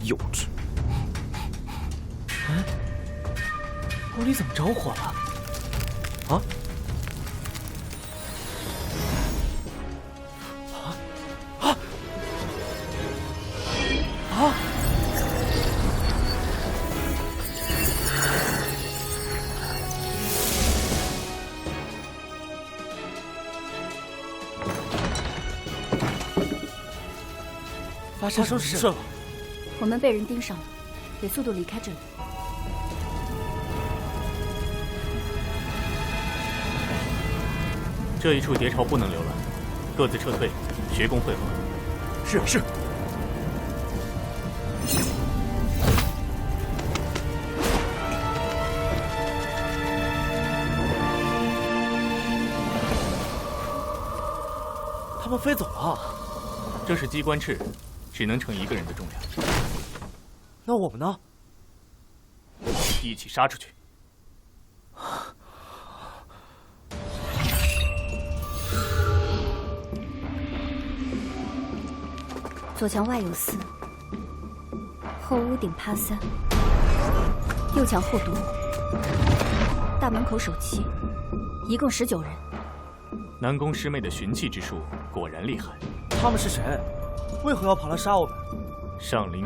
幼稚！嗯，屋里怎么着火了？啊？啊！发生什么事了？我们被人盯上了，得速度离开这里。这一处谍巢不能留了，各自撤退，学宫会合。是。他们飞走了。这是机关翅，只能承一个人的重量。那我们呢？一起杀出去！左墙外有4，后屋顶趴3，右墙后堵5，大门口守7，一共19人。南宫师妹的寻气之术果然厉害。他们是谁？为何要跑来杀我们？上林